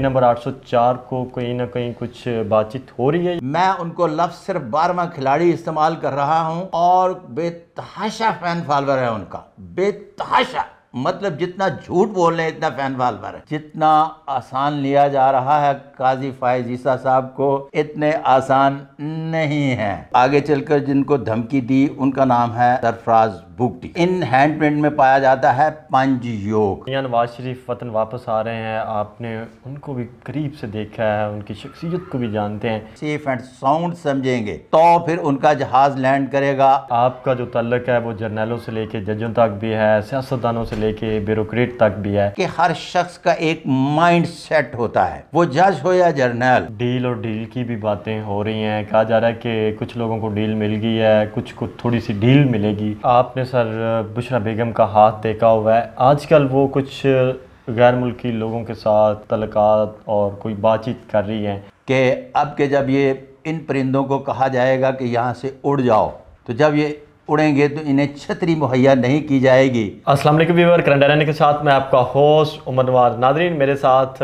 Number 804 को कहीं ना कहीं कुछ बातचीत हो रही है। मैं उनको लफ्ज़ सिर्फ 12वां खिलाड़ी इस्तेमाल कर रहा हूं और बेतहाशा फैन फॉलोअर है उनका, बेतहाशा। मतलब जितना झूठ बोल रहे हैं इतना फैन फॉलोअर है। जितना आसान लिया जा रहा है काजी फायज ईसा साहब को, इतने आसान नहीं है। आगे चलकर जिनको धमकी दी उनका नाम है सरफराज बुगटी। इन हैंडप्रिंट में पाया जाता है पंज योग। मियां नवाज शरीफ वतन वापस आ रहे हैं, आपने उनको भी करीब से देखा है, उनकी शख्सियत को भी जानते हैं। सेफ एंड साउंड समझेंगे तो फिर उनका जहाज लैंड करेगा। आपका जो तल्लक है वो जर्नलों से लेके जजों तक भी है, सियासतदानों से लेके ब्यूरोक्रेट तक भी है कि हर शख्स का एक माइंड सेट होता है, वो जज हो या जर्नल। डील और डील की भी बातें हो रही हैं। कहा जा रहा है कि कुछ लोगों को डील मिल गई है, कुछ को थोड़ी सी डील मिलेगी। आपने सर बुशरा बेगम का हाथ देखा हुआ है, आजकल वो कुछ गैर मुल्की लोगों के साथ तल्लुकात और कोई बातचीत कर रही हैं कि अब के जब ये इन परिंदों को कहा जाएगा कि यहाँ से उड़ जाओ, तो जब ये उड़ेंगे तो इन्हें छतरी मुहैया नहीं की जाएगी। अस्सलाम वालेकुम व्यूअर, करंट अफेयर्स के साथ मैं आपका होस्ट उमर नवाज। नादरीन, मेरे साथ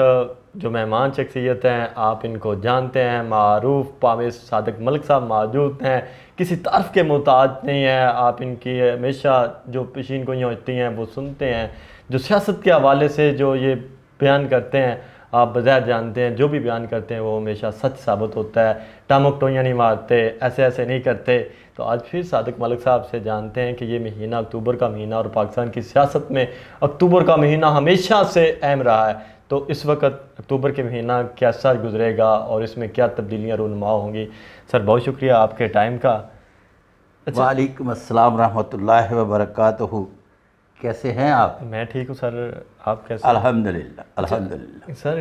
जो मेहमान शख्सियत हैं आप इनको जानते हैं, मारूफ पामिस सादिक मलिक साहब मौजूद हैं। किसी तारीफ के मोहताज नहीं है, आप इनकी हमेशा जो पेशीन गोइयाँ होती हैं वो सुनते हैं। जो सियासत के हवाले से जो ये बयान करते हैं आप बज़ाहिर जानते हैं, जो भी बयान करते हैं वो हमेशा सच साबित होता है। टामक टोइयाँ नहीं मारते, ऐसे ऐसे नहीं करते। तो आज फिर सादिक मलिक साहब से जानते हैं कि ये महीना अक्टूबर का महीना और पाकिस्तान की सियासत में अक्टूबर का महीना हमेशा से अहम रहा है। तो इस वक्त अक्टूबर के महीना कैसा गुजरेगा और इसमें क्या तब्दीलियाँ रूनुमा होंगी। सर बहुत शुक्रिया आपके टाइम का। अच्छा, वालेकुम अस्सलाम रहमतुल्लाहि व बरकातहू। कैसे हैं आप? मैं ठीक हूँ सर, आप कैसे? अल्हम्दुलिल्लाह अल्हम्दुलिल्लाह। सर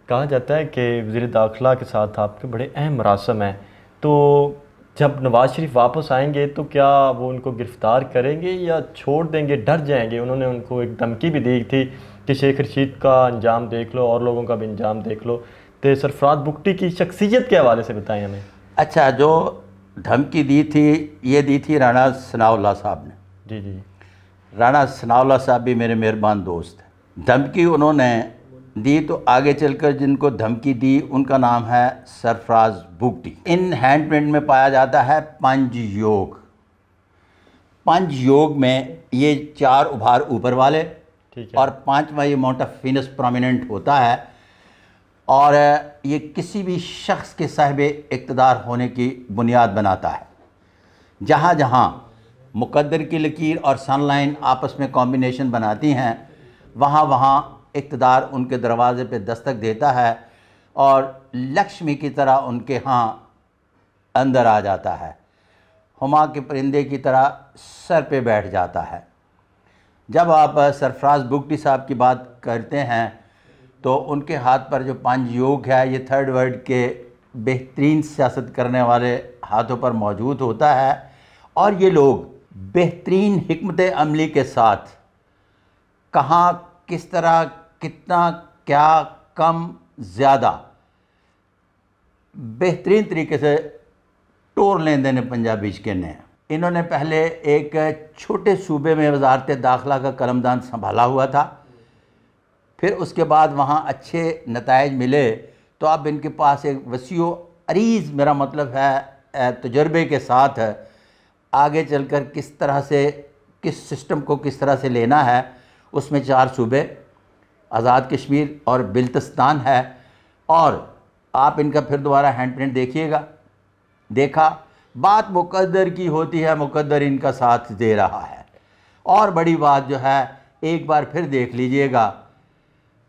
कहा जाता है कि वज़ीर दाखिला के साथ आपके बड़े अहम मरासम हैं, तो जब नवाज़ शरीफ वापस आएंगे तो क्या वो उनको गिरफ़्तार करेंगे या छोड़ देंगे, डर जाएंगे? उन्होंने उनको एक धमकी भी दी थी कि शेख रशीद का अंजाम देख लो और लोगों का भी अंजाम देख लो। तो सरफराज बुगटी की शख्सियत के हवाले से बताएं हमें। अच्छा, जो धमकी दी थी ये दी थी राना सनाउल्लाह साहब ने। जी जी। राना सनाउल्लाह साहब भी मेरे मेहरबान दोस्त हैं। धमकी उन्होंने दी तो आगे चलकर जिनको धमकी दी उनका नाम है सरफराज बुगटी। इन हैंडप्रिंट में पाया जाता है पंज योग। पंज योग में ये चार उभार ऊपर वाले और पांचवा ये माउंट ऑफ वीनस प्रोमिनेंट होता है और ये किसी भी शख्स के साहिब इक़्तिदार होने की बुनियाद बनाता है। जहाँ जहाँ मुक़द्दर की लकीर और सनलाइन आपस में कॉम्बिनेशन बनाती हैं वहाँ वहाँ इक़्तिदार उनके दरवाज़े पे दस्तक देता है और लक्ष्मी की तरह उनके यहाँ अंदर आ जाता है, हुमा के परिंदे की तरह सर पे बैठ जाता है। जब आप सरफराज बुगटी साहब की बात करते हैं तो उनके हाथ पर जो पंज योग है ये थर्ड वर्ल्ड के बेहतरीन सियासत करने वाले हाथों पर मौजूद होता है और ये लोग बेहतरीन हिकमत अमली के साथ कहाँ किस तरह कितना क्या कम ज़्यादा बेहतरीन तरीके से टोर लेन देने पंजाबी के ने। इन्होंने पहले एक छोटे सूबे में वजारत दाखिला का कलमदान संभाला हुआ था, फिर उसके बाद वहाँ अच्छे नताइज मिले तो अब इनके पास एक वसीओ अरीज़, मेरा मतलब है तजर्बे के साथ आगे चलकर किस तरह से किस सिस्टम को किस तरह से लेना है। उसमें चार सूबे आज़ाद कश्मीर और बिल्तिस्तान है और आप इनका फिर दोबारा हैंड प्रिंट देखिएगा। देखा, बात मुक़द्दर की होती है, मुक़द्दर इनका साथ दे रहा है। और बड़ी बात जो है एक बार फिर देख लीजिएगा,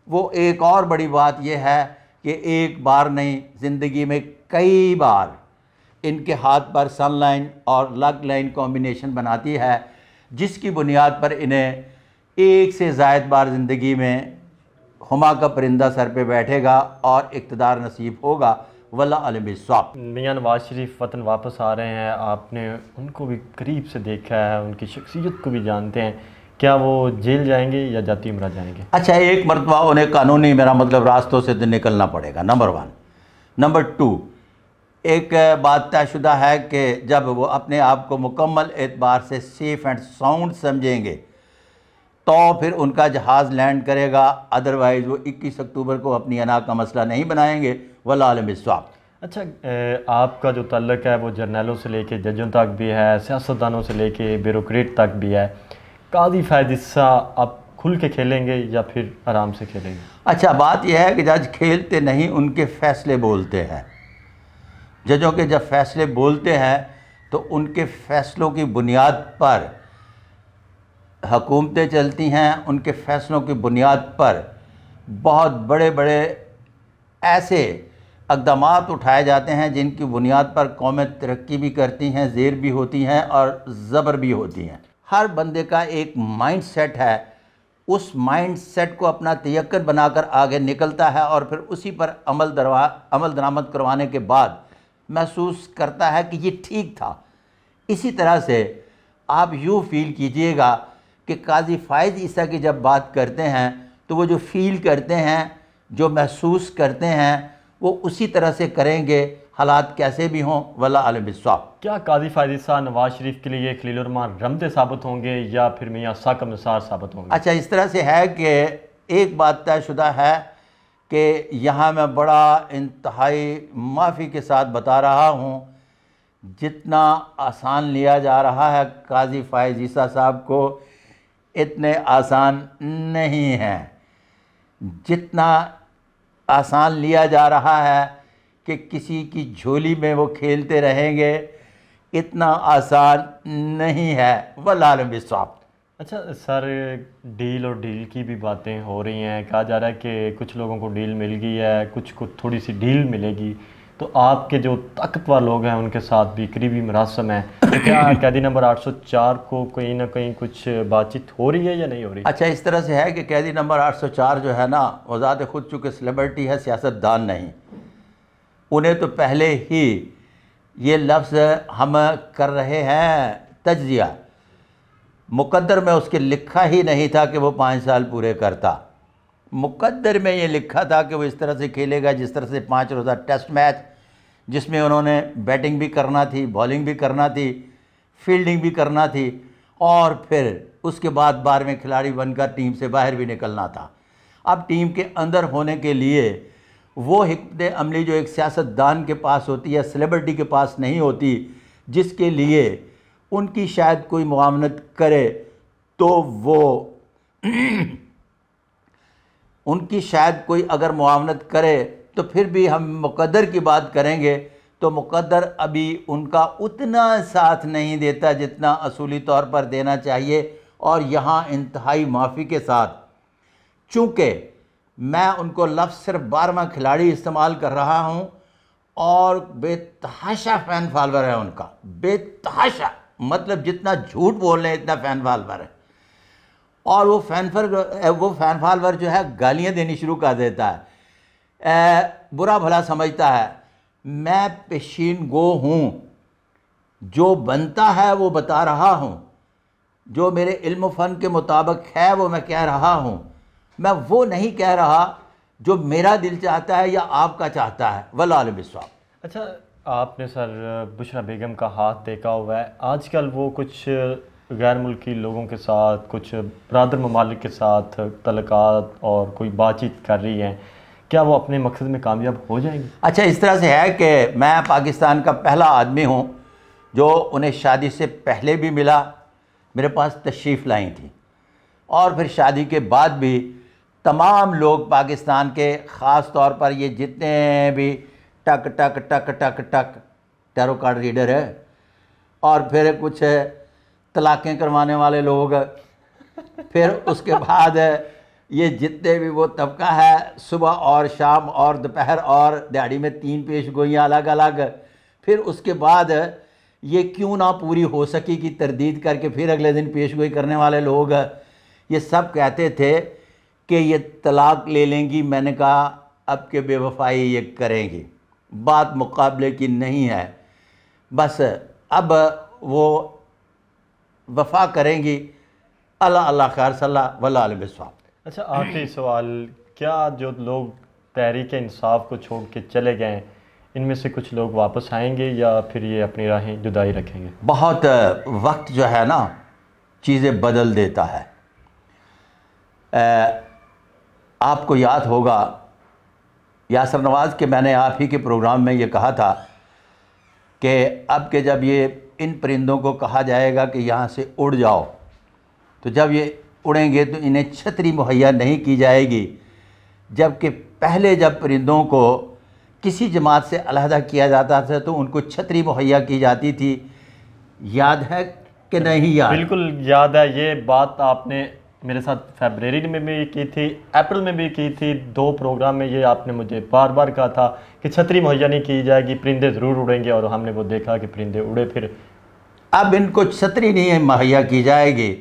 वो एक और बड़ी बात यह है कि एक बार नहीं ज़िंदगी में कई बार इनके हाथ पर सनलाइन और लग लाइन कॉम्बिनेशन बनाती है जिसकी बुनियाद पर इन्हें एक से ज़ायद बार ज़िंदगी में हुमा का परिंदा सर पे बैठेगा और इक़्तिदार नसीब होगा। वल्लाह अलम बिस्वाब। मियां नवाज शरीफ वतन वापस आ रहे हैं, आपने उनको भी करीब से देखा है, उनकी शख्सियत को भी जानते हैं। क्या वो जेल जाएंगे या जाती उम्रा जाएंगे? अच्छा, एक मरतबा उन्हें कानूनी, मेरा मतलब रास्तों से निकलना पड़ेगा, नंबर 1। नंबर 2, एक बात तयशुदा है कि जब वो अपने आप को मुकम्मल एतबार से सेफ़ एंड साउंड समझेंगे तो फिर उनका जहाज़ लैंड करेगा, अदरवाइज़ वो 21 अक्टूबर को अपनी अना का मसला नहीं बनाएंगे। वल्लाह आलम बिस्वाब। अच्छा, आपका जो तल्लक है वो जर्नलों से लेके जजों तक भी है, सियासतदानों से लेके ब्यूरोक्रेट तक भी है। काजी फ़ायद हिस्सा आप खुल के खेलेंगे या फिर आराम से खेलेंगे? अच्छा, बात यह है कि जज खेलते नहीं, उनके फ़ैसले बोलते हैं। जजों के जब फ़ैसले बोलते हैं तो उनके फ़ैसलों की बुनियाद पर हुकूमतें चलती हैं। उनके फ़ैसलों की बुनियाद पर बहुत बड़े बड़े ऐसे इक़दामात उठाए जाते हैं जिनकी बुनियाद पर कौमें तरक्की भी करती हैं, ज़ेर भी होती हैं और ज़बर भी होती हैं। हर बंदे का एक माइंड सेट है, उस माइंड सेट को अपना तयक्कन बनाकर आगे निकलता है और फिर उसी पर अमल दरामद करवाने के बाद महसूस करता है कि ये ठीक था। इसी तरह से आप यूँ फील कीजिएगा कि काजी फ़ायज़ ईसा की जब बात करते हैं तो वो जो फ़ील करते हैं, जो महसूस करते हैं, वो उसी तरह से करेंगे, हालात कैसे भी हों। वल्लाह आलम बिस्वाब। क्या काजी फ़ायज़ ईसा नवाज शरीफ के लिए खलील रहमान रमज़े साबित होंगे या फिर मियाँ साकब निसार साबित होंगे? अच्छा, इस तरह से है कि एक बात तयशुदा है कि यहाँ मैं बड़ा इंतहाई माफ़ी के साथ बता रहा हूँ, जितना आसान लिया जा रहा है काजी फ़ायज़ ईसा साहब को, इतने आसान नहीं है। जितना आसान लिया जा रहा है कि किसी की झोली में वो खेलते रहेंगे, इतना आसान नहीं है। वल्लाह आलम बिस्वाब। अच्छा सर, डील और डील की भी बातें हो रही हैं। कहा जा रहा है कि कुछ लोगों को डील मिल गई है, कुछ को थोड़ी सी डील मिलेगी। तो आपके जो ताकतवर लोग हैं उनके साथ भी करीबी मरासम है, तो क्या कैदी नंबर 804 को कहीं ना कहीं कुछ बातचीत हो रही है या नहीं हो रही? अच्छा, इस तरह से है कि कैदी नंबर 804 जो है ना, वो ज़ात खुद चूँकि सेलिब्रिटी है, सियासतदान नहीं। उन्हें तो पहले ही ये लफ्ज़ हम कर रहे हैं तज्जिया, मुकद्दर में उसके लिखा ही नहीं था कि वो 5 साल पूरे करता। मुकद्दर में ये लिखा था कि वो इस तरह से खेलेगा जिस तरह से 5 रोज़ा टेस्ट मैच, जिसमें उन्होंने बैटिंग भी करना थी, बॉलिंग भी करना थी, फील्डिंग भी करना थी और फिर उसके बाद 12वें खिलाड़ी बनकर टीम से बाहर भी निकलना था। अब टीम के अंदर होने के लिए वो हिकमत अमली जो एक सियासतदान के पास होती है, सेलिब्रिटी के पास नहीं होती, जिसके लिए उनकी शायद कोई मुआवनत करे तो वो उनकी शायद कोई अगर मुआवनत करे तो फिर भी हम मुकद्दर की बात करेंगे तो मुकद्दर अभी उनका उतना साथ नहीं देता जितना असूली तौर पर देना चाहिए। और यहाँ इंतहाई माफ़ी के साथ, चूँकि मैं उनको लफ्ज़ सिर्फ 12वां खिलाड़ी इस्तेमाल कर रहा हूँ और बेतहाशा फ़ैन फॉलोअर है उनका, बेतहाशा, मतलब जितना झूठ बोल रहे हैं इतना फ़ैन फॉलोअर है। और वो फ़ैन फॉलोअर जो है गालियाँ देनी शुरू कर देता है, बुरा भला समझता है। मैं पेशीन गो हूँ, जो बनता है वो बता रहा हूँ, जो मेरे इल्म फ़न के मुताबिक है वो मैं कह रहा हूँ। मैं वो नहीं कह रहा जो मेरा दिल चाहता है या आपका चाहता है। वल्लाह आलम बिस्वाब। अच्छा, आपने सर बुशरा बेगम का हाथ देखा हुआ है। आजकल वो कुछ गैर मुल्की लोगों के साथ, कुछ बरादर ममालिक के साथ तल्लुकात और कोई बातचीत कर रही हैं, क्या वो अपने मकसद में कामयाब हो जाएंगी? अच्छा, इस तरह से है कि मैं पाकिस्तान का पहला आदमी हूँ जो उन्हें शादी से पहले भी मिला, मेरे पास तशरीफ़ लाई थी, और फिर शादी के बाद भी तमाम लोग पाकिस्तान के, ख़ास तौर पर ये जितने भी टक टक टक टक टक टैरो कार्ड रीडर है और फिर कुछ तलाक़ें करवाने वाले लोग, फिर उसके बाद ये जितने भी वो तबका है, सुबह और शाम और दोपहर और दिहाड़ी में 3 पेश गोइयाँ अलग अलग, फिर उसके बाद ये क्यों ना पूरी हो सकी कि तरदीद करके फिर अगले दिन पेश गोई करने वाले लोग, ये सब कहते थे कि ये तलाक़ ले लेंगी। मैंने कहा अब के बेवफाई ये करेंगी, बात मुकाबले की नहीं है, बस अब वो वफ़ा करेंगी। अल्लाह अल्लाह खैर सल्लल्लाहु अलैहि वसल्लम। अच्छा, आखिरी सवाल, क्या जो लोग तहरीक इंसाफ को छोड़ के चले गए, इनमें से कुछ लोग वापस आएंगे या फिर ये अपनी राहें जुदाई रखेंगे? बहुत वक्त जो है ना चीज़ें बदल देता है। आपको याद होगा यासर नवाज़ के मैंने आप ही के प्रोग्राम में ये कहा था कि अब के जब ये इन परिंदों को कहा जाएगा कि यहाँ से उड़ जाओ, तो जब ये उड़ेंगे तो इन्हें छतरी मुहैया नहीं की जाएगी, जबकि पहले जब परिंदों को किसी जमात से अलहदा किया जाता था तो उनको छतरी मुहैया की जाती थी। याद है कि नहीं याद? बिल्कुल याद है। ये बात आपने मेरे साथ फरवरी में भी की थी, अप्रैल में भी की थी। 2 प्रोग्राम में ये आपने मुझे बार बार कहा था कि छतरी मुहैया नहीं की जाएगी, परिंदे ज़रूर उड़ेंगे, और हमने वो देखा कि परिंदे उड़े। फिर अब इनको छतरी नहीं मुहैया की जाएगी,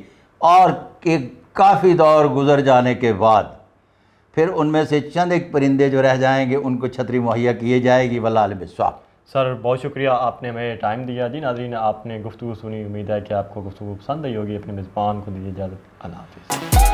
और कि काफ़ी दौर गुजर जाने के बाद फिर उनमें से चंद एक परिंदे जो रह जाएंगे उनको छतरी मुहैया की जाएगी। वल्लाह बिस्वाब। सर बहुत शुक्रिया, आपने हमें टाइम दिया। जी नाज़रीन, आपने गुफ्तगू सुनी, उम्मीद है कि आपको गुफ्तगू पसंद आई होगी। अपने मेज़बान को दीजिए इजाज़त। अल्लाह हाफ़िज़।